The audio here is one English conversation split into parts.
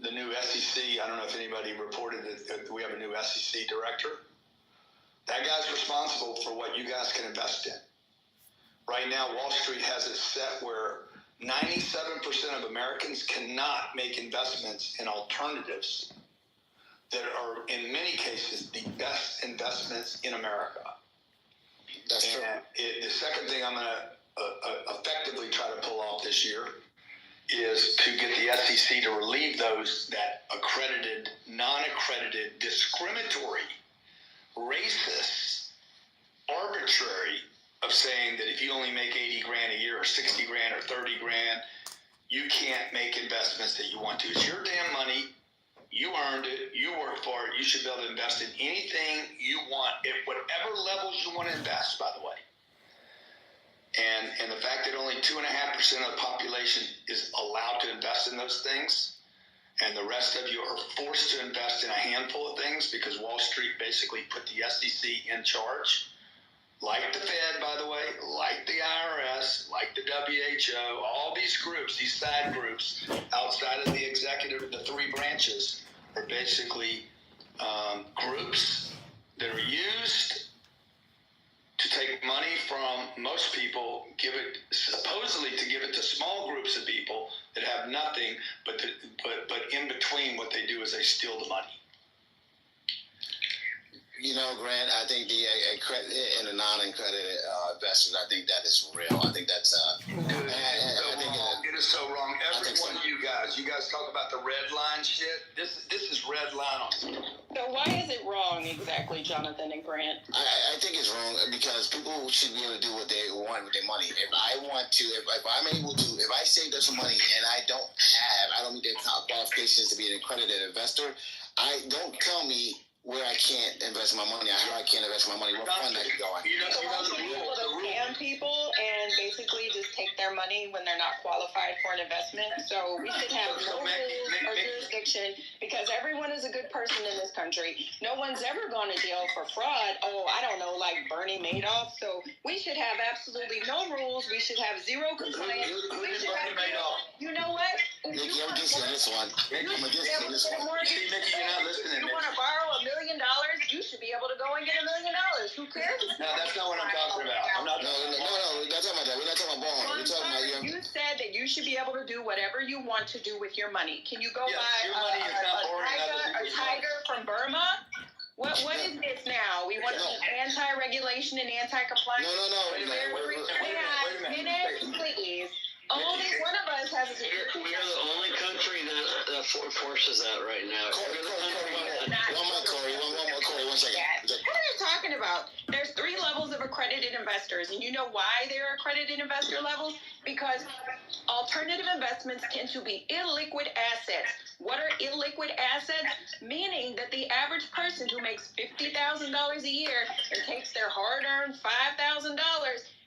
the new SEC, I don't know if anybody reported that we have a new SEC director. That guy's responsible for what you guys can invest in. Right now, Wall Street has it set where 97% of Americans cannot make investments in alternatives that are, in many cases, the best investments in America. That's true. The second thing I'm going to effectively try to pull off this year is to get the SEC to relieve those that accredited, non-accredited, discriminatory, racist, arbitrary of saying that if you only make 80 grand a year or 60 grand or 30 grand, you can't make investments that you want to. It's your damn money. You earned it. You worked for it. You should be able to invest in anything you want at whatever levels you want to invest, by the way. And the fact that only 2.5% of the population is allowed to invest in those things, and the rest of you are forced to invest in a handful of things because Wall Street basically put the SEC in charge, like the Fed, by the way, like the IRS, like the WHO, all these groups, these side groups outside of the executive, the three branches, are basically groups that are used to take money from most people, supposedly to give it to small groups of people that have nothing, but in between what they do is they steal the money. You know, Grant, I think the and the non-accredited investors, I think that is real. I think that's it is so wrong. Every one of you guys talk about the red line shit. This is red line on. So why is it wrong exactly, Jonathan and Grant? I think it's wrong because people should be able to do what they want with their money. If I want to, if I'm able to, if I saved up some money and I don't meet the qualifications to be an accredited investor, don't tell me where I can't invest my money, how I can't invest my money, what fund I can go on. You know the rule. Scam people and basically just take their money when they're not qualified for an investment. So we should have no rules or jurisdiction because everyone is a good person in this country. No one's ever gone to jail for fraud. Oh, I don't know, like Bernie Madoff. So we should have absolutely no rules. We should have zero complaints. You know what? Nikki, I'm against you on this one. I'm against you on this one. See, Nikki, you're not listening. You want to borrow $1 million? You should be able to go and get $1 million. Who cares? No, that's not what I'm talking about. No, we're not talking about that. We're not talking about borrowing. We're talking about you said that you should be able to do whatever you want to do with your money. Can you go buy a tiger from Burma? What is this now? We want to be anti-regulation and anti-compliance. No. Wait a minute. Please. Only one of us has a We are the only country that forces that right now. Corey, one second. What are you talking about? There's 3 levels of accredited investors, and you know why they're accredited investor levels? Because alternative investments tend to be illiquid assets. What are illiquid assets? Meaning that the average person who makes $50,000 a year and takes their hard-earned $5,000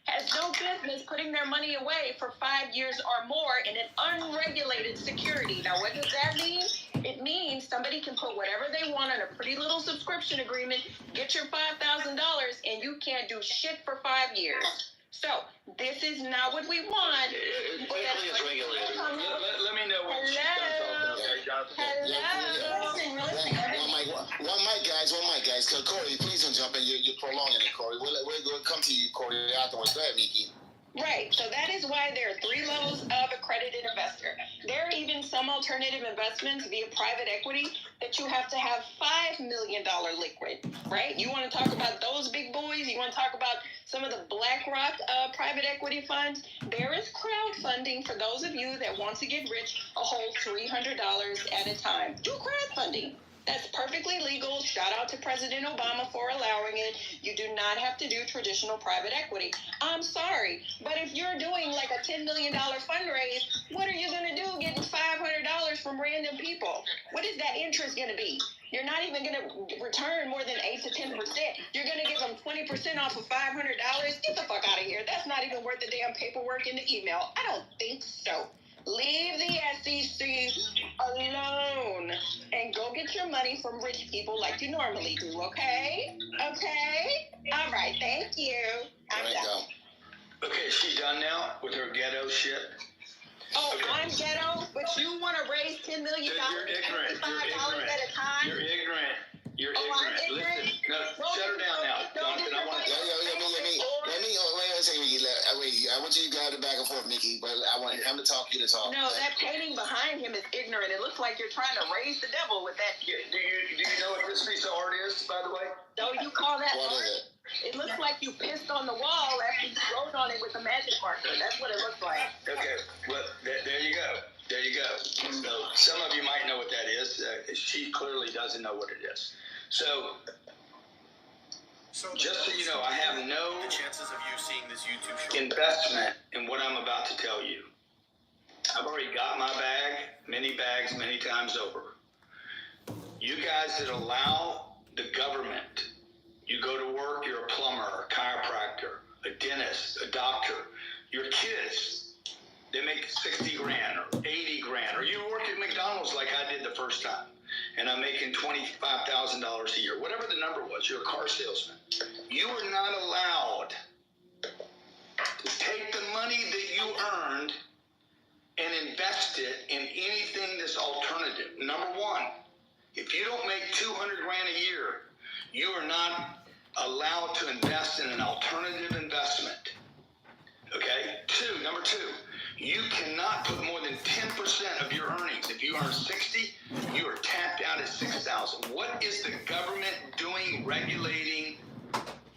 has no business putting their money away for 5 years or more in an unregulated security. Now, what does that mean? It means somebody can put whatever they want on a pretty little subscription agreement, get your $5,000, and you can't do shit for 5 years. So, this is not what we want. Legally is regulated. Let me know what you're talking about. One mic, guys. Corey, please don't jump in. You're prolonging it, Corey. We'll come to you, Corey, afterwards. Go ahead, Miki. Right. So that is why there are 3 levels of accredited investor. There are even some alternative investments via private equity that you have to have $5 million liquid, right? You want to talk about those big boys? You want to talk about some of the BlackRock private equity funds? There is crowdfunding for those of you that want to get rich a whole $300 at a time. Do crowdfunding. That's perfectly legal. Shout out to President Obama for allowing it. You do not have to do traditional private equity. I'm sorry, but if you're doing like a $10 million fundraise, what are you going to do getting $500 from random people? What is that interest going to be? You're not even going to return more than 8 to 10%. You're going to give them 20% off of $500. Get the fuck out of here. That's not even worth the damn paperwork in the email. I don't think so. Leave the SEC alone and go get your money from rich people like you normally do, okay? Okay? All right, thank you. I'm done. Okay, is she done now with her ghetto shit? Oh, I'm ghetto, but you want to raise $10 $10 million You're ignorant. $55 at a time. You're ignorant. You're Oh, I'm ignorant. ignorant? Listen, no, shut her down now. Jonathan, I want to. I want you to go back and forth, Mickey, but I want him to talk, you to talk. No, that painting behind him is ignorant. It looks like you're trying to raise the devil with that. Do you know what this piece of art is, by the way? So you call that What art? is it? It looks like you pissed on the wall after you wrote on it with a magic marker. That's what it looks like. Okay, well, there you go. There you go. So some of you might know what that is. She clearly doesn't know what it is. So just so you know, I have no the chances of you seeing this YouTube show investment in what I'm about to tell you. I've already got my bag, many bags, many times over. You guys that allow the government, you go to work, you're a plumber, a chiropractor, a dentist, a doctor, your kids, they make 60 grand or 80 grand, or you work at McDonald's like I did the first time, and I'm making $25,000 a year, whatever the number was, you're a car salesman. You are not allowed to take the money that you earned and invest it in anything that's alternative. Number one, if you don't make 200 grand a year, you are not allowed to invest in an alternative investment. Okay? Number two, you cannot put more than 10% of your earnings. If you earn 60, you are tapped out at 6,000. What is the government doing regulating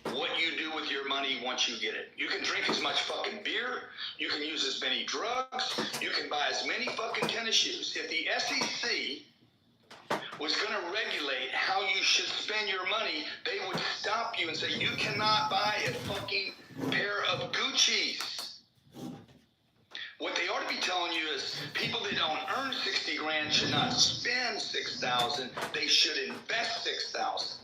what you do with your money once you get it? You can drink as much fucking beer, you can use as many drugs, you can buy as many fucking tennis shoes. If the SEC was going to regulate how you should spend your money, they would stop you and say, you cannot buy a fucking pair of Gucci's. What they ought to be telling you is people that don't earn 60 grand should not spend 6,000. They should invest 6,000.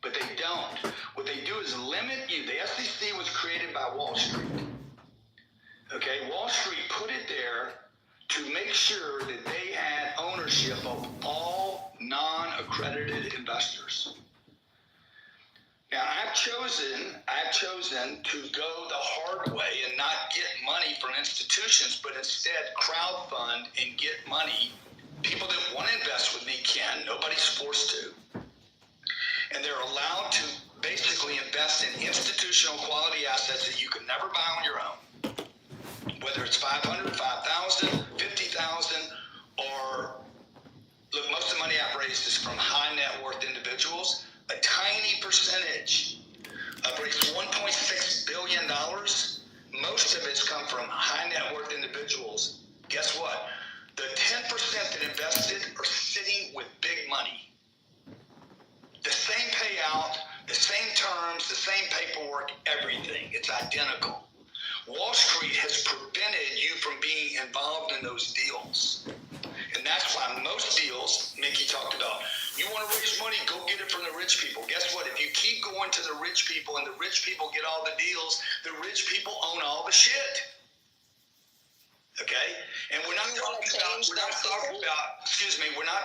But they don't. What they do is limit you. The SEC was created by Wall Street. Okay, Wall Street put it there to make sure that they had ownership of all non-accredited investors. Now, I've chosen to go the hard way and not get money from institutions, but instead crowdfund and get money. People that want to invest with me can. Nobody's forced to. And they're allowed to basically invest in institutional quality assets that you could never buy on your own. Whether it's 500, 5,000, 50,000, or look, most of the money I've raised is from high net worth individuals. A tiny percentage. I've raised $1.6 billion. Most of it's come from high net worth individuals. Guess what? The 10% that invested are sitting with big money. The same payout, the same terms, the same paperwork, everything. It's identical. Wall Street has prevented you from being involved in those deals. And that's why most deals, Mickey talked about, you want to raise money, go get it from the rich people. Guess what? If you keep going to the rich people and the rich people get all the deals, the rich people own all the shit. Okay? And we're not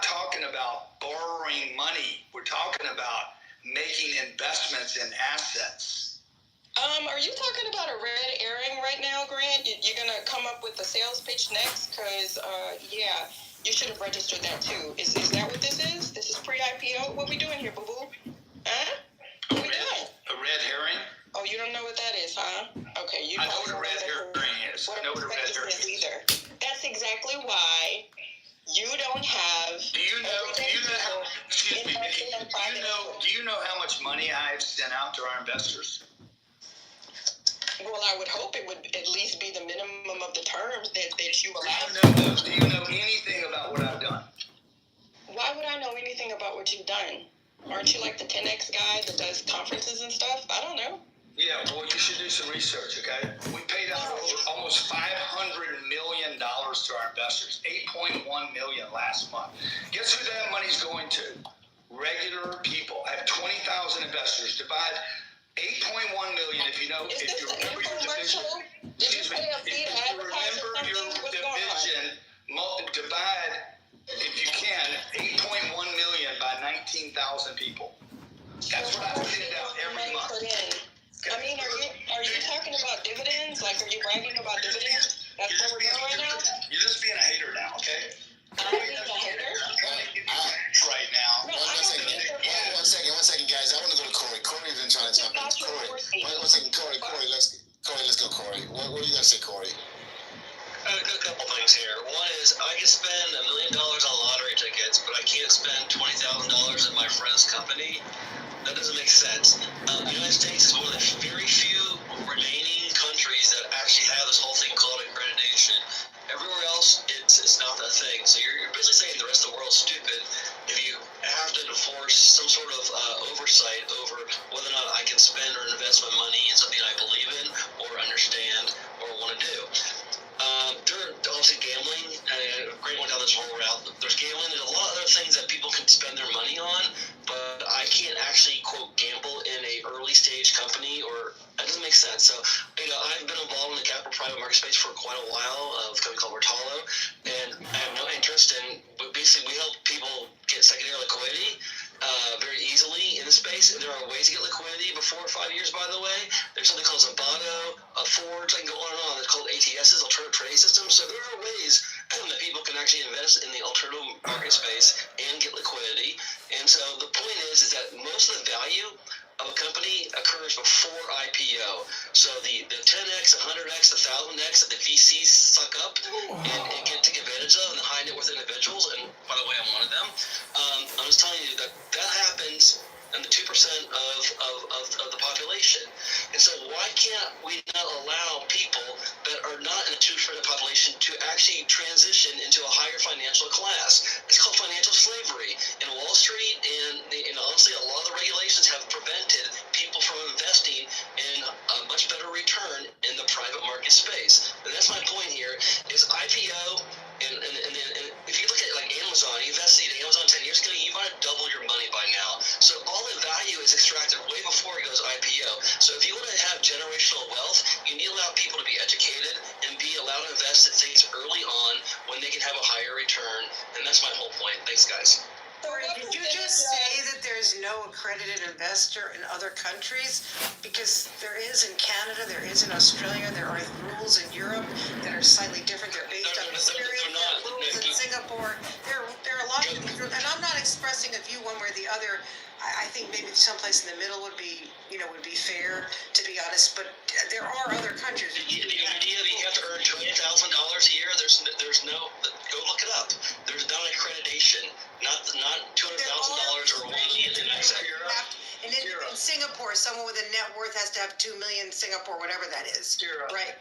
talking about borrowing money. We're talking about making investments in assets. Are you talking about a red herring right now, Grant? You're going to come up with the sales pitch next? Because, yeah, you should have registered that too. Is that what this is? This is pre-IPO? What we doing here, boo-boo? Huh? What we doing? A red herring? Oh, you don't know what that is, huh? Okay, you I know what a red herring is. I know what a red herring is. Either. That's exactly why you don't have. Do you know how? Excuse me, Nikki. Do you know how much money I've sent out to our investors? Well, I would hope it would at least be the minimum of the terms that you allow. Do you know anything about what I've done? Why would I know anything about what you've done? Aren't you like the 10X guy that does conferences and stuff? I don't know. Yeah, well, you should do some research, okay? We paid out almost $500 million to our investors, $8.1 million last month. Guess who that money's going to? Regular people. I have 20,000 investors. Divide 8.1 million, if you remember your division. Excuse me. If you remember your division, divide, if you can, 8.1 million by 19,000 people. That's what I send out every month. I mean, are you talking about dividends? Like, are you bragging about dividends? That's what we're doing right now? You're just being a hater now, okay? I'm being a hater. can spend $1 million on lottery tickets, but I can't spend $20,000 in my friend's company. That doesn't make sense. The United States is one of the very few remaining countries that actually have this whole thing called accreditation. Everywhere else, it's not a thing. So you're basically saying the rest of the world's stupid if you have to enforce some sort of oversight over whether or not I can spend or invest my money in something I believe in or understand or want to do. There are obviously gambling. Grant went down this whole route. There's gambling. There's a lot of other things that people can spend their money on, but I can't actually, quote, gamble in a early stage company, or that doesn't make sense. So, I've been involved in the capital private market space for quite a while, of a company called Vertalo, and I have no interest in, but basically we help people get secondary liquidity very easily in the space, and there are ways to get liquidity before 5 years, by the way. There's something called Zambado, Forge, I can go on and on. It's called ATSs, alternative trading systems. So there are ways that people can actually invest in the alternative market space and get liquidity. And so the point is that most of the value of a company occurs before IPO. So the 10x, 100x, 1000x that the VCs suck up and get to take advantage of, and the high net worth individuals, and by the way, I'm one of them. I'm just telling you that happens in the 2% of the population. And so why can't we not allow people that are not in the 2% of the population to actually transition into a higher financial class? It's called financial slavery. In Wall Street, and honestly, a lot of the regulations have prevented people from investing in a much better return in the private market space. And that's my point here, is IPO, and if you look at like Amazon, you invested in Amazon 10 years ago, you might have doubled your money by now. So all the value is extracted way before it goes IPO. So if you want to have generational wealth, you need to allow people to be educated and be allowed to invest in things early on when they can have a higher return. And that's my whole point. Thanks, guys. Did you just say that there's no accredited investor in other countries? Because there is in Canada, there is in Australia, there are rules in Europe that are slightly different. They're based on experience. There are rules in Singapore. There are a lot of things, and I'm not expressing a view one way or the other. I think maybe someplace in the middle would be fair, to be honest. But there are other countries. The idea that you have to earn $200,000 a year, there's no, go look it up. There's not accreditation, not $200,000 or $1 million in And in Singapore, someone with a net worth has to have 2 million Singapore, whatever that is. Right.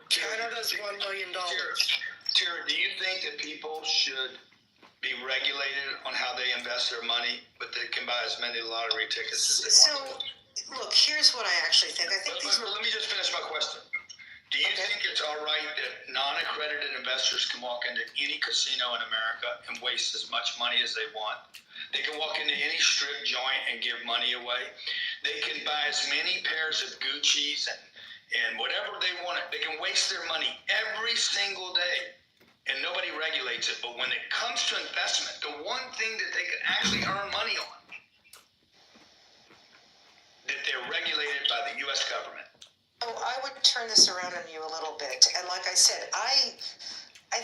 Canada's $1 million. Tara, do you think that people should be regulated on how they invest their money, but they can buy as many lottery tickets as they want? So, look, here's what I actually think. I think let me just finish my question. Do you think it's all right that non-accredited investors can walk into any casino in America and waste as much money as they want? They can walk into any strip joint and give money away. They can buy as many pairs of Gucci's and whatever they want. They can waste their money every single day, and nobody regulates it. But when it comes to investment, the one thing that they can actually earn money on, that they're regulated by the U.S. government. Oh, I would turn this around on you a little bit. And like I said, I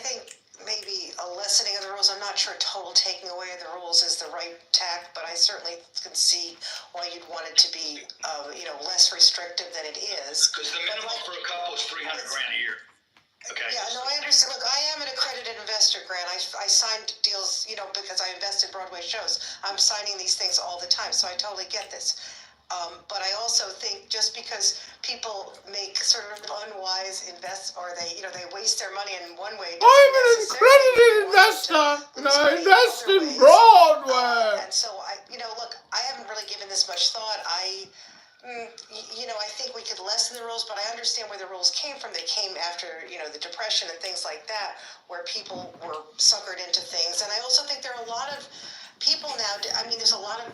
think maybe a lessening of the rules. I'm not sure total taking away of the rules is the right tack, but I certainly can see why you'd want it to be, less restrictive than it is. Because the minimum for a couple is $300,000 a year. Okay. Yeah, no, I understand. Look, I am an accredited investor, Grant. I signed deals, because I invest in Broadway shows. I'm signing these things all the time, so I totally get this. But I also think just because people make sort of unwise or they waste their money in one way. I'm an accredited investor, and I invest in Broadway. And so look, I haven't really given this much thought. I think we could lessen the rules, but I understand where the rules came from. They came after, the Depression and things like that, where people were suckered into things. And I also think there are a lot of people now, there's a lot of,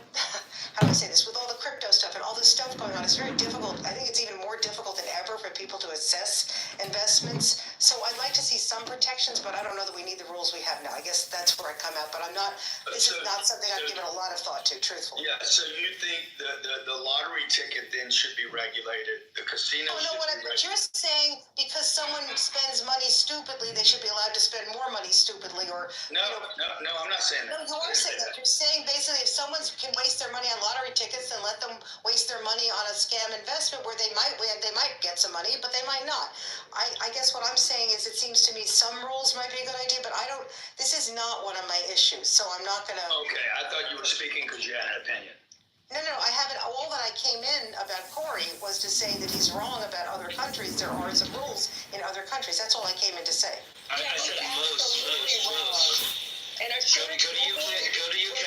how do I say this, with all the crypto stuff and all this stuff going on, it's very difficult. I think it's even more difficult than ever for people to assess investments. So I'd like to see some protections, but I don't know that we need the rules we have now. I guess that's where I come out. But I'm not. This is not something I've given a lot of thought to, truthfully. Yeah, so you think the lottery ticket then should be regulated? The casino Oh, no, should what be regulated? you're saying, because someone spends money stupidly, they should be allowed to spend more money stupidly, or No, I'm not saying no, that. you are saying that. You're saying basically if someone can waste their money on lottery tickets, then let them waste their money on a scam investment where they might win, they might get some money, but they might not. I guess what I'm saying is it seems to me some rules might be a good idea, but this is not one of my issues, so I'm not going to. Okay, I thought you were speaking because you had an opinion. No, I haven't. All that I came in about Corey was to say that he's wrong about other countries. There are some rules in other countries. That's all I came in to say. I said most. And Go to UK.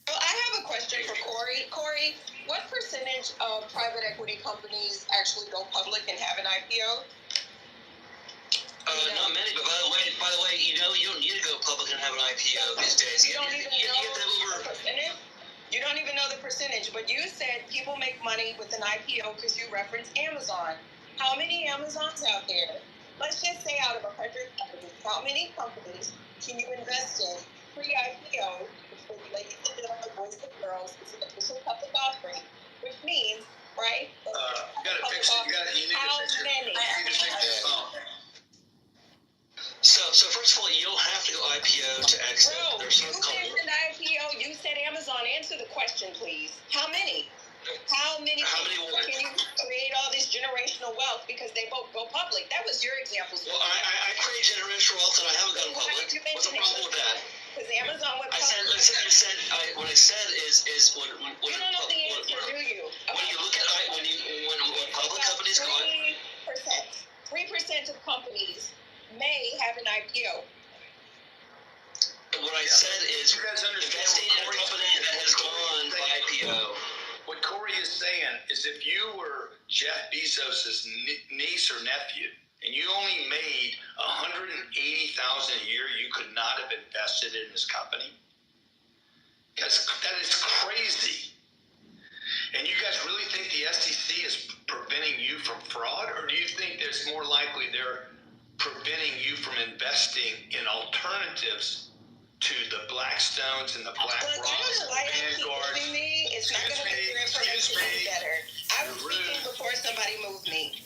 Well, I have a question for Corey. Corey, what percentage of private equity companies actually go public and have an IPO? Not many, but by the way, you don't need to go public and have an IPO these days. You don't even know the percentage? You don't even know the percentage, but you said people make money with an IPO because you referenced Amazon. How many Amazons out there? Let's just say out of 100 companies, how many companies can you invest in pre-IPO, which was ladies and gentlemen, boys and girls, it's an official public offering, which means, right? You need to fix your phone. So first of all, you don't have to go IPO to exit. Bro, There's you some said companies. an IPO, you said Amazon. Answer the question, please. How many? How many what? can you create all this generational wealth because they both go public? That was your example. Well, I create generational wealth and I haven't gone Why public. did you What's the mention problem with that? Because Amazon went I public. said what I said is when You don't know the answer, do you? when you look at when public companies go 3% of companies may have an IPO. what I said is You guys understand investing in a what company that has gone IPO. What Corey is saying is if you were Jeff Bezos' niece or nephew and you only made $180,000 a year, you could not have invested in this company. Because that is crazy. And you guys really think the SEC is preventing you from fraud, or do you think there's more likely they're preventing you from investing in alternatives to the Blackstones and the BlackRocks and Vanguards? It's not going to make your information any better. I was speaking before somebody moved me.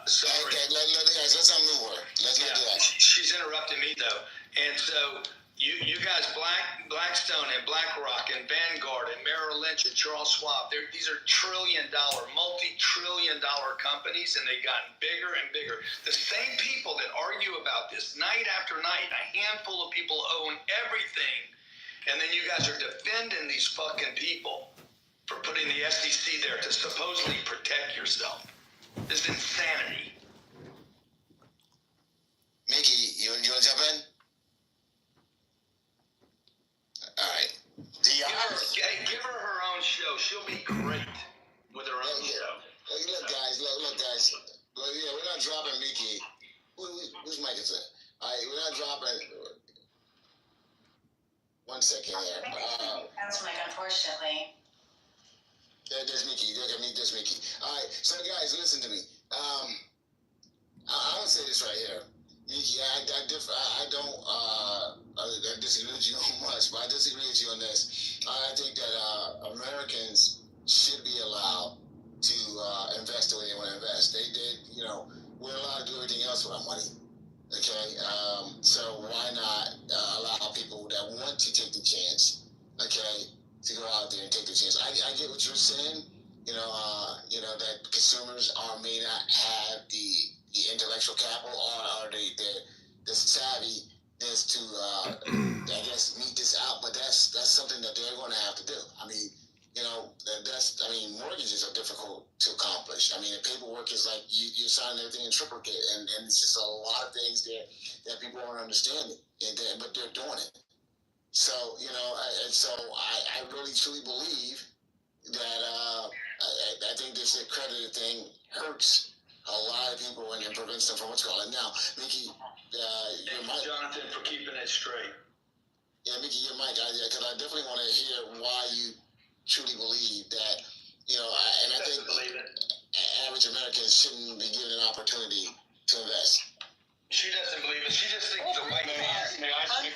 Sorry. Okay, let's not move her. Let's not do that. She's interrupting me though. And so you guys, Blackstone and BlackRock and Vanguard and Merrill Lynch and Charles Schwab, these are multi-trillion dollar companies, and they've gotten bigger and bigger. The same people that argue about this night after night, a handful of people own everything, and then you guys are defending these fucking people for putting the SEC there to supposedly protect yourself. This is insanity. Mickey, you want to jump in? All right. Give her her own show. She'll be great with her own show. Look, guys. Look, yeah, we're not dropping Mickey. Whose mic is it? All right, we're not dropping. 1 second here. That's mic, unfortunately. There's Mickey. Look at me. There's Mickey. All right. So, guys, listen to me. I want to say this right here. Mickey, I disagree with you on much, but I disagree with you on this. I think that Americans should be allowed to invest the way they want to invest. We're allowed to do everything else with our money. Okay? So why not allow people that want to take the chance, okay, to go out there and take the chance? I get what you're saying, that consumers may not have the intellectual capital or the savviness to, I guess, meet this out, but that's something that they're going to have to do. I mean, mortgages are difficult to accomplish. I mean, the paperwork is like you sign everything in triplicate, and it's just a lot of things there that people aren't understanding, but they're doing it. So, I really truly believe that I think this accredited thing hurts a lot of people and it prevents them from what's called it. Now, Mickey, your mic. Jonathan, for keeping it straight. Yeah, Mickey, your mic. Because I definitely want to hear why you truly believe that, and I think average Americans shouldn't be given an opportunity to invest. She doesn't believe it. She just thinks the white man, a guy like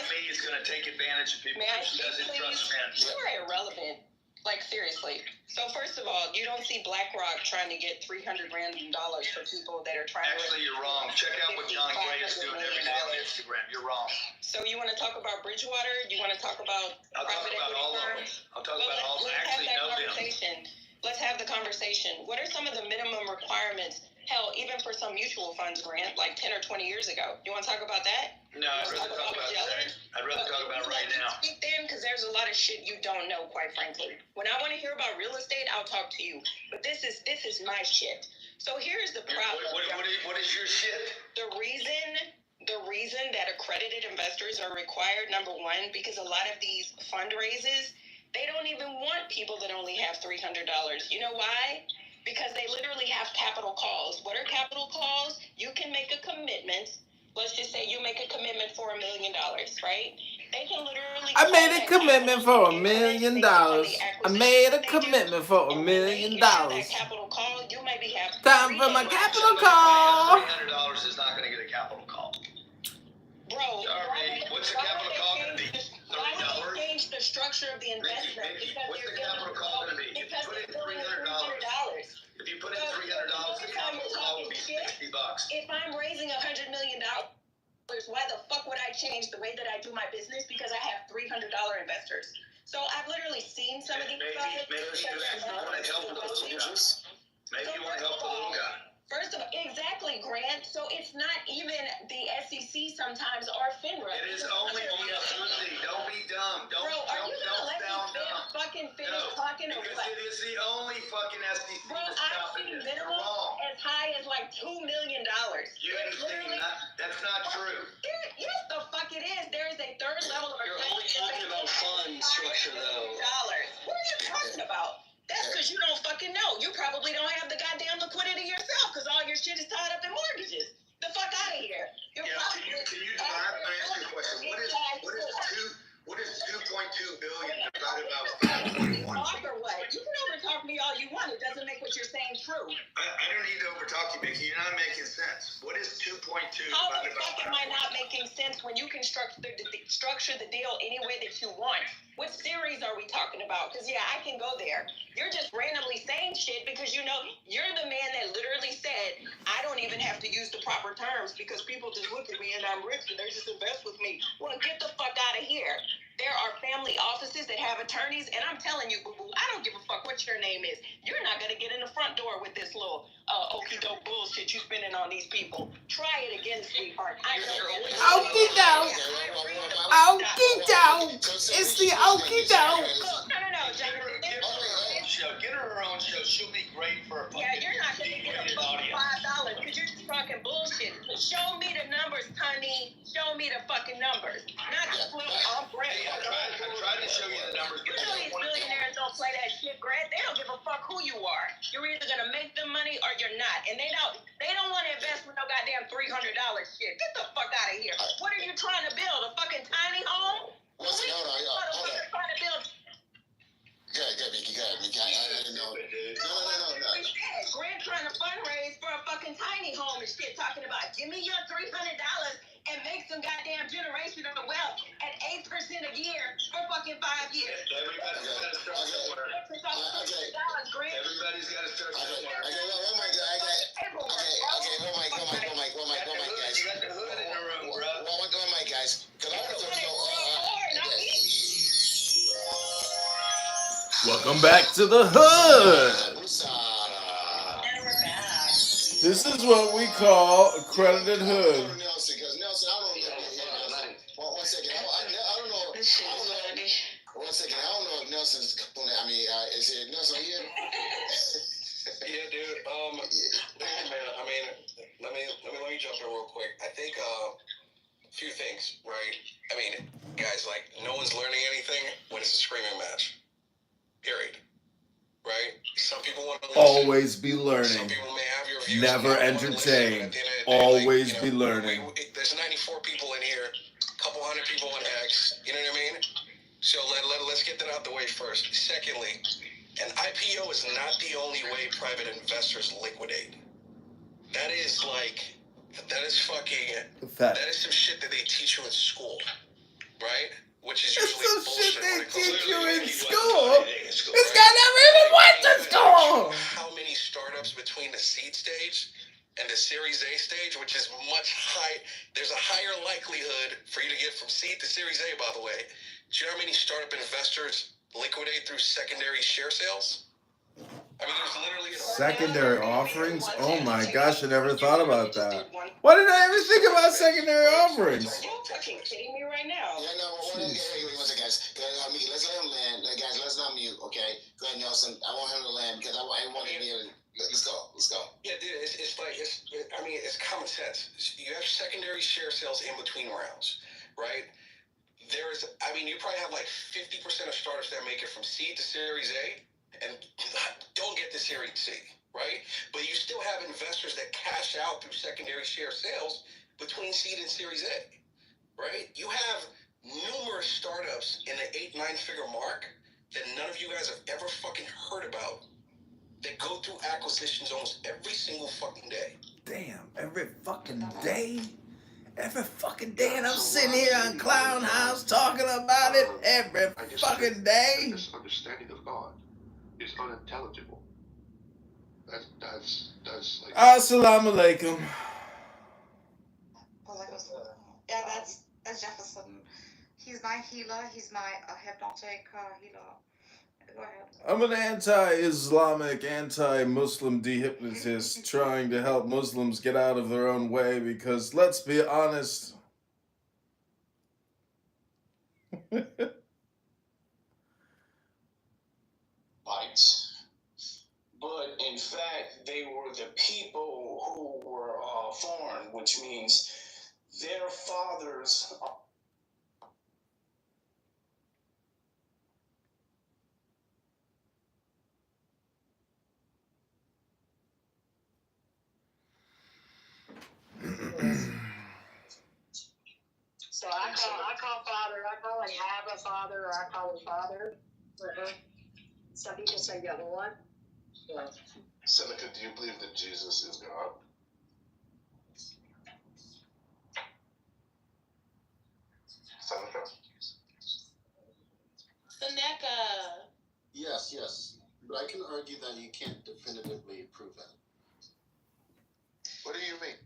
me is going to take advantage of people May I because she speak, doesn't please? trust men. You are irrelevant. Like, seriously. So, first of all, you don't see BlackRock trying to get $300 random for people that are trying Actually, you're wrong. Check out what John Gray is doing every day on Instagram. You're wrong. So, you want to talk about Bridgewater? You want to talk about I'll talk private about equity all of them. firms? I'll talk Well, about all of them. let's I have actually that know them. conversation. Let's have the conversation. What are some of the minimum requirements? Hell, even for some mutual funds, Grant, like 10 or 20 years ago. You want to talk about that? No, I'd rather talk about today. I'd rather talk about right now. Speak then, because there's a lot of shit you don't know, quite frankly. When I want to hear about real estate, I'll talk to you. But this is my shit. So here's the problem. What is your shit? The reason that accredited investors are required, number one, because a lot of these fundraisers, they don't even want people that only have $300. You know why? Because they literally have capital calls. What are capital calls? You can make a commitment. Let's just say you make a commitment for $1 million, right? They can literally. I made a commitment for $1 million. I made a commitment for $1 million. Capital call. You maybe have time for my capital call. $300 is not going to get a capital call. Bro, what's the capital call going to be? Why would they change the structure of the investment? What's the capital call going to be? If you put in $300, if you put in $300, the capital call will be $60. If I'm raising $100 million, why the fuck would I change the way that I do my business? Because I have $300 investors. So I've literally seen some of these guys. Maybe you want to help the little guy. Maybe you want to help the little guy. First of all, exactly, Grant. So it's not even the SEC sometimes or FINRA. It is only the SEC. Don't be dumb. Don't sound dumb. Fucking finish talking or because what? it is the only fucking SEC Bro, that's I've stopping seen this. You're minimum wrong. as high as like $2 million. You understand? That's not true. Yes, the fuck it is. There is a third level of You're only talking about fund structure, though. What are you talking about? That's because you don't fucking know. You probably don't have the goddamn liquidity yourself because all your shit is tied up in mortgages. The fuck out of here. Can you divide? I ask you a question. What is 2.2 billion divided by 5.1? Or what? You can overtalk me all you want. It doesn't make what you're saying true. I don't need to overtalk you, Mickey. You're not making sense. What is 2.2 How the divided by fuck am I not making sense when you can structure the deal any way that you want? What series are we talking about? Because, yeah, I can go there. You're just randomly saying shit because, you know, you're the man that literally said, I don't even have to use the proper terms because people just look at me and I'm rich and they just invest with me. Well, get the fuck out of here. There are family offices that have attorneys, and I'm telling you, boo-boo, I don't give a fuck what your name is. You're not going to get in the front door with this little okey-doke bullshit you spending on these people. Try it again, sweetheart. I know. Okey-doke. Okey-doke. It's the okey-doke. No, John. Get her her own show. She'll be great for a fucking You're not going to get a fucking $5 because you're just talking bullshit. Show me the numbers, honey. Show me the fucking numbers. Not just little on-brand. I tried to show you the numbers, but You know these billionaires don't play that shit, Grant. They don't give a fuck who you are. You're either gonna make them money or you're not, and they don't want to invest with no goddamn $300 shit. Get the fuck out of here. What are you trying to build? A fucking tiny home? Hold on. Trying to build. Good, Mickey. I didn't know. No. Grant trying to fundraise for a fucking tiny home and shit, talking about give me your $300 and make some goddamn generational wealth at 8% a year for fucking 5 years. Everybody's got to start somewhere. Everybody's got to start somewhere. Oh my God. Guys. You got the hood in the room, bro. One mic, guys. Because I want to Welcome back to the hood. And we're back. This is what we call accredited hood. Nelson, I don't know. One second. I don't know. One second. I don't know if Nelson's coming. I mean, is it Nelson here? Yeah, dude. Listen, man. I mean, let me jump in real quick. I think a few things, right? I mean, guys, like no one's learning anything when it's a screaming match. Period. Right? Some people want to listen. Always be Some learning. people may have your views. Never entertain. Always be learning. There's 94 people in here, a couple hundred people on X. You know what I mean? So let's get that out the way first. Secondly, an IPO is not the only way private investors liquidate. That is like That is fucking. Fat. That is some shit that they teach you in school, right? Which is It's usually some bullshit shit when they it comes teach to you the- in you school. in school, This right? guy never even went to school. How many startups between the seed stage and the Series A stage, which is much high, there's a higher likelihood for you to get from seed to Series A, by the way. Do you know how many startup investors liquidate through secondary share sales? I mean, there's literally Secondary offerings? Oh my gosh, I never thought about that. Why did I ever think about secondary offerings? Are you fucking kidding me right now? Yeah, no, wait, one second, guys. Let's let him land. Guys, let's not mute, okay? Go ahead, Nelson. I want him to land because I want him to be able to. Let's go. Yeah, dude, it's common sense. You have secondary share sales in between rounds, right? You probably have like 50% of startups that make it from seed to Series A and don't get to Series C, right? But you still have investors that cash out through secondary share sales between seed and Series A, right? You have numerous startups in the 8-9 figure mark that none of you guys have ever fucking heard about that go through acquisitions almost every single fucking day. Damn, every fucking day? Every fucking day, and I'm sitting here on Clown House talking about it every fucking day. This understanding of God is unintelligible. That's like. Assalamu alaikum. Yeah, that's Jefferson. He's my healer. He's my hypnotic healer. Go ahead. I'm an anti-Islamic, anti-Muslim dehypnotist trying to help Muslims get out of their own way because, let's be honest, Bites. But in fact, they were the people who were foreign, which means their fathers. So I call father. I call him Abba Father, or I call him Father. Some people say Yahuwah. Yeah. Seneca, do you believe that Jesus is God? Seneca. Yes. But I can argue that you can't definitively prove that. What do you mean?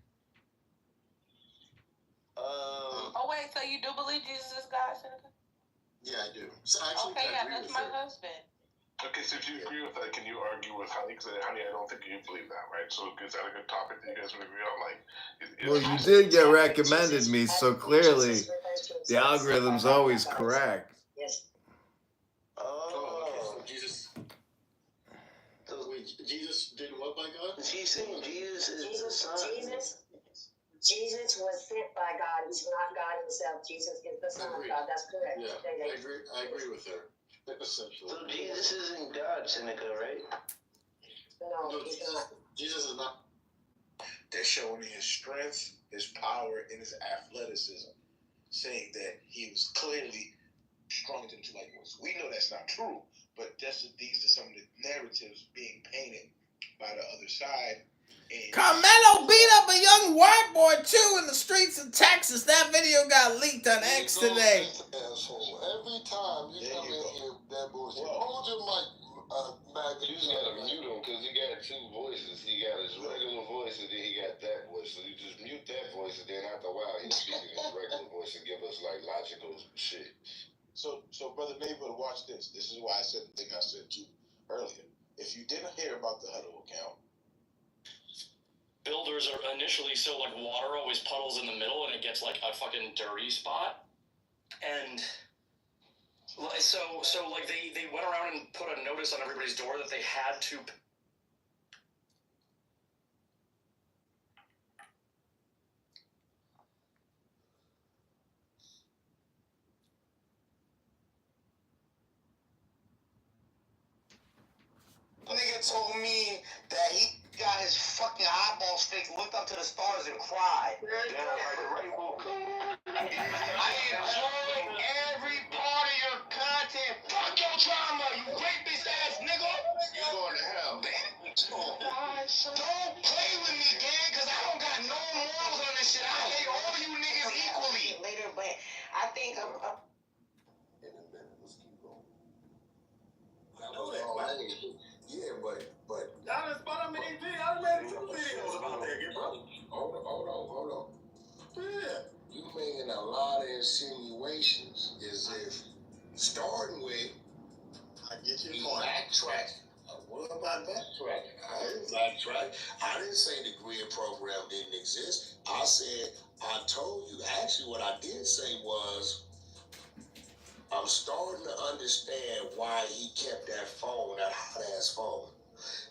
Oh wait, so you do believe Jesus is God, Senator? Yeah, I do. So actually, okay, yeah, that's my husband. Okay, so if you agree with that, can you argue with Honey? Because Honey, I don't think you believe that, right? So is that a good topic that you guys would agree on? Like, well, you did get recommended me, so clearly the algorithm's always correct. Yes. Oh, Jesus. Wait, Jesus did what by God? Jesus is the Son. Jesus was sent by God. He's not God himself. Jesus is the Son of God. That's correct. Yeah, I agree with her. Essentially. So Jesus isn't God, Seneca, right? No, he's not. Jesus is not. They're showing his strength, his power, and his athleticism, saying that he was clearly strong into the like voice. We know that's not true, but these are some of the narratives being painted by the other side. Carmelo beat up a young white boy too in the streets of Texas. That video got leaked on X today. Asshole. Every time you come in here, that bullshit. Hold your mic, maggot. You just gotta mute him because he got two voices. He got his regular voice and then he got that voice. So you just mute that voice and then after a while he's speaking his regular voice and give us like logical shit. So Brother Maywood, watch this. This is why I said the thing I said to you earlier. If you didn't hear about the Huddle account, builders are initially so like water always puddles in the middle and it gets like a fucking dirty spot, and so like they went around and put a notice on everybody's door that they had to. Nigga told me that he got his fucking eyeballs fixed, looked up to the stars and cried. I enjoy every part of your content. Fuck your drama, you rapist ass nigga. You going to hell, man. Don't play with me, gang, because I don't got no morals. think In a minute, let's keep going. I know that. Yeah, but. Y'all done spun up me, I done made 2 videos about that, good brother. Hold on. Yeah. You making a lot of insinuations as if starting with. I get your You point. backtrack. What about backtracking? I didn't backtrack. I didn't say the grid program didn't exist. I said, I told you. Actually, what I did say was, I'm starting to understand why he kept that phone, that hot ass phone.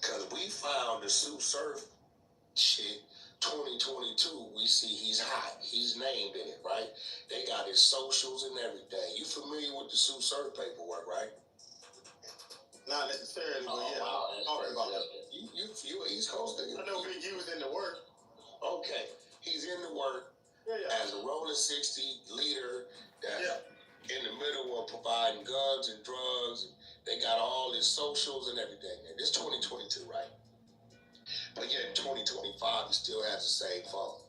Because we found the Sue Surf shit 2022. We see he's hot. He's named in it, right? They got his socials and everything. You familiar with the Sue Surf paperwork, right? Not necessarily, but yeah, I'll talk about that. You an East Coast nigga? I know Big U was in the work. Okay, he's in the work as a rolling 60 leader that in the middle of providing guns and drugs. They got all his socials and everything. And this 2022, right? But yet in 2025, he still has the same phone.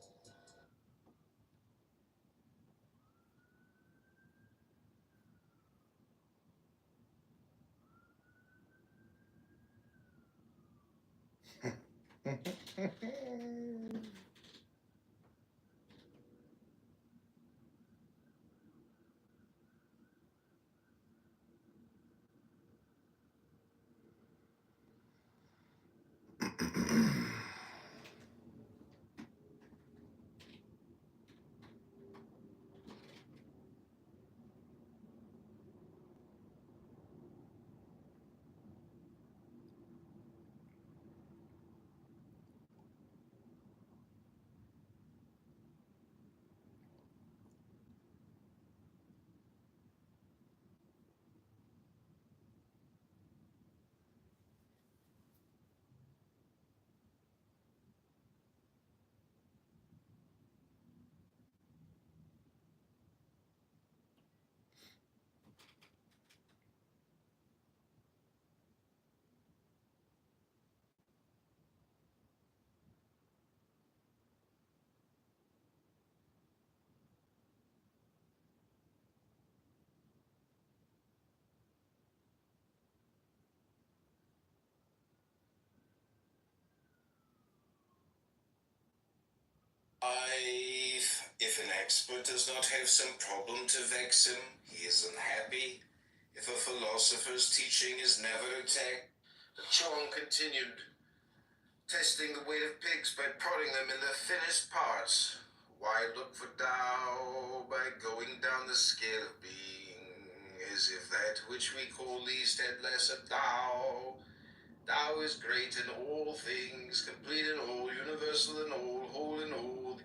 If an expert does not have some problem to vex him, he is unhappy. If a philosopher's teaching is never attacked, the Chong continued, testing the weight of pigs by prodding them in their thinnest parts. Why look for Tao by going down the scale of being, as if that which we call least had less of Tao. Tao is great in all things, complete in all, universal in all, whole in all.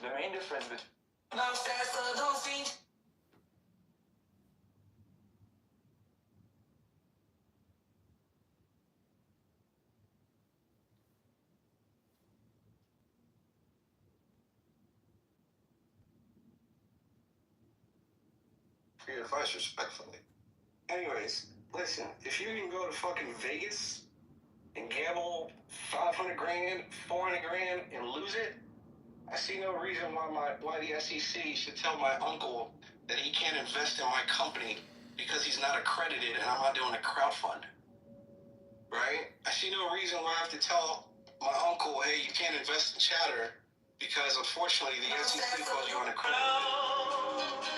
The main difference between For your advice, respectfully. Anyways, listen, if you can go to fucking Vegas and gamble 500 grand, 400 grand, and lose it, I see no reason why the SEC should tell my uncle that he can't invest in my company because he's not accredited and I'm not doing a crowdfund. Right? I see no reason why I have to tell my uncle, hey, you can't invest in Chatter because unfortunately the SEC calls you unaccredited.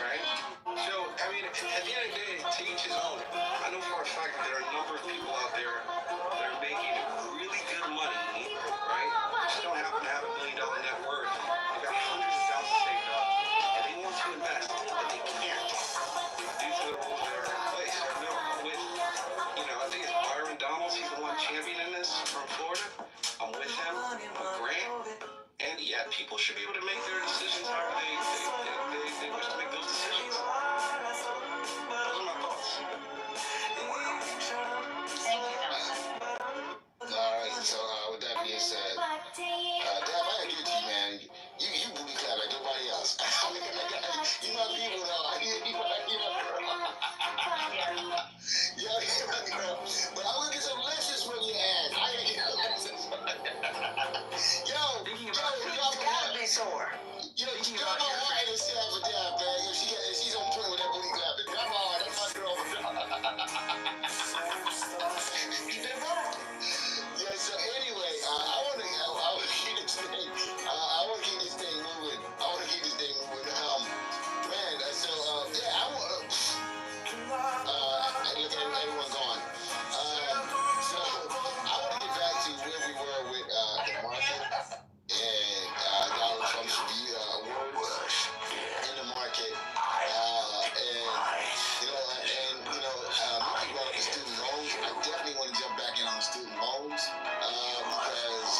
Right? So, I mean, at the end of the day, to each his own. I know for a fact that there are a number of people out there that are making really good money, right? Just don't happen to have $1 million net worth. They got hundreds of thousands saved up, and they want to invest, but they can't due to the rules that are in place. So, no, I'm with, I think it's Byron Donalds. He's the one championing this from Florida. I'm with him. I'm with Grant. And yeah, people should be able to make their decisions however they wish to make those decisions. Those are my thoughts. Alright, so with that being said, Dab, I agree with you, man. You booty clap like nobody else. You my people, though. You my girl. But I will get some lessons from your ass. I ain't get no lessons from Yo, gotta be sore. Yo, grab my wife and say for Dab, man. She's on point with that booty clapping. Grab my wife, that's my girl. Yeah, so anyway, I want to keep this thing. I want to keep this thing moving. Man, yeah, I want to. Look at everyone gone. So I want to get back to where we were with the market and Donald Trump's awards in the market. Mickey brought up the student loans. I definitely want to jump back in on the student loans because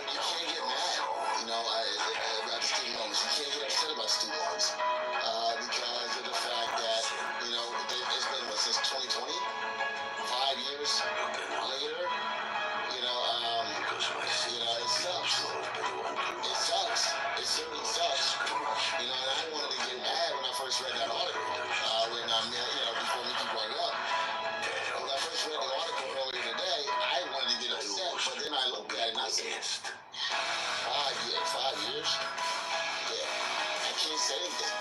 you can't get mad, about the student loans. You can't get upset about student loans because of the fact that it's been since 2020, 5 years later. It sucks. It sucks. It certainly sucks. And I wanted to get mad when I first read that article. Before Mickey brought it up. When I first read the article earlier today, I wanted to get upset, but then I looked at it and I said, 5 years? Yeah. I can't say anything.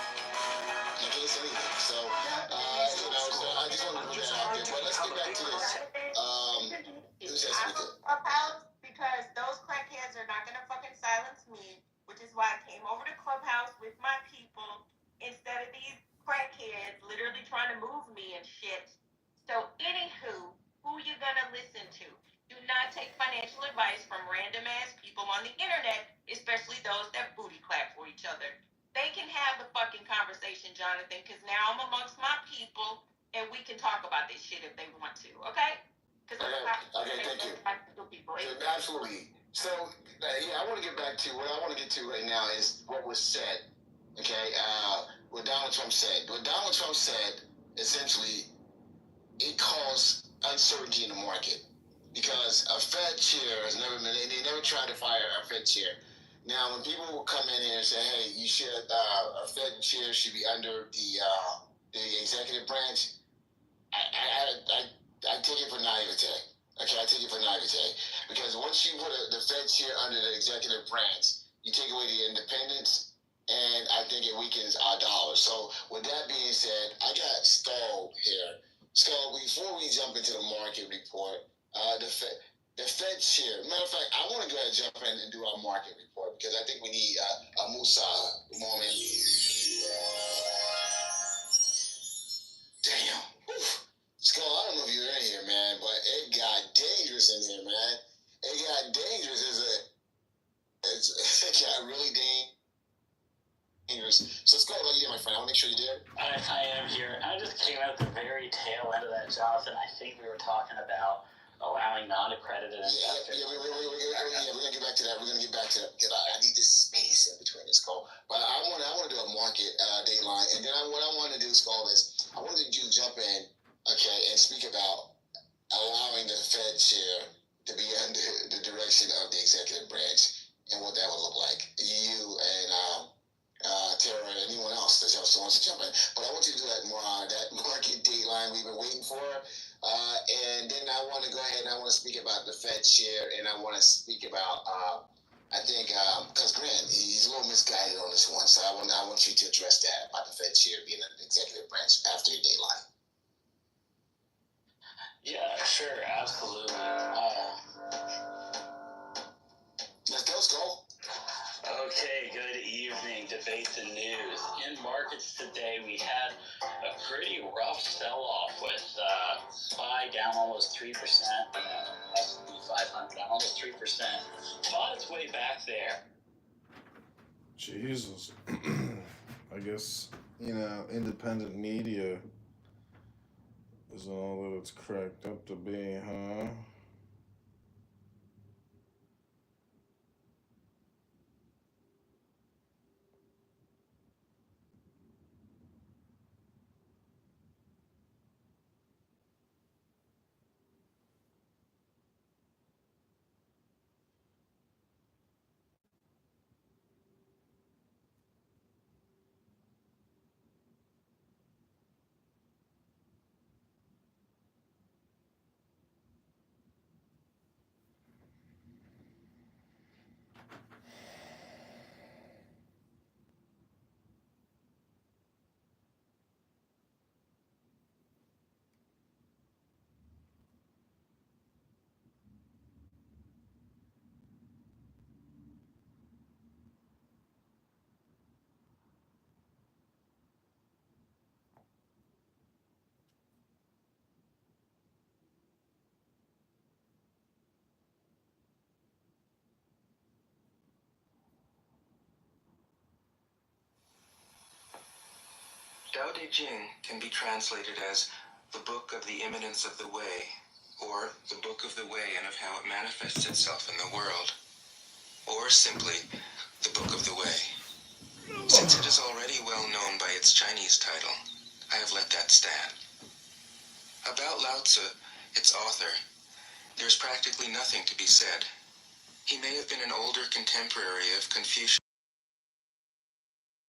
So, so I just wanted to put that out there. But let's get back to this. Who's that speaker? Clubhouse, because those crackheads are not gonna fucking silence me, which is why I came over to Clubhouse with my people instead of these crackheads literally trying to move me and shit. So anywho, who you gonna listen to? Do not take financial advice from random ass people on the internet, especially those that booty clap for each other. They can have the fucking conversation, Jonathan, because now I'm amongst my people and we can talk about this shit if they want to, okay? Okay, thank you. Absolutely. So, I want to get back to what I want to get to right now is what was said. Okay, what Donald Trump said. What Donald Trump said, essentially, it caused uncertainty in the market because a Fed chair has never been. They never tried to fire a Fed chair. Now, when people will come in here and say, "Hey, you should a Fed chair should be under the executive branch," I take it for naivete. Okay, I take it for naivete because once you put the Fed chair under the executive branch, you take away the independence, and I think it weakens our dollar. So, with that being said, I got Skull here. Skull, before we jump into the market report, the Fed chair. Matter of fact, I want to go ahead and jump in and do our market report because I think we need a Musa moment. Damn. Oof. Skull, I don't know if you're in here, man, but it got dangerous in here, man. It got dangerous. It got really dangerous. So, Skull, are you there, my friend? I want to make sure you're there. I am here. I just came at the very tail end of that, Jonathan. I think we were talking about allowing non-accredited investors. Yeah, we're gonna get back to that. We're gonna get back to that. I need this space in between this, Skull. But I want to do a market dateline, and then what I want to do, Skull, is I wanted you to jump in, okay, and speak about allowing the Fed chair to be under the direction of the executive branch and what that would look like. You and Tara and anyone else that also wants to jump in. But I want you to do that market dateline we've been waiting for. And then I want to go ahead and I want to speak about the Fed chair and I want to speak about I think because Grant, he's a little misguided on this one, so I want you to address that about the Fed chair being an executive branch after your dateline. Yeah, sure, absolutely. Let's go. Okay, good evening. Debate the news. In markets today, we had a pretty rough sell-off with SPY down almost 3%, S&P 500 down almost 3%. Fought its way back there. Jesus. I guess, independent media isn't all that it's cracked up to be, huh? Tao Te Ching can be translated as the Book of the Imminence of the Way, or the Book of the Way and of how it manifests itself in the world, or simply the Book of the Way. Since it is already well known by its Chinese title, I have let that stand. About Lao Tzu, its author, there's practically nothing to be said. He may have been an older contemporary of Confucius.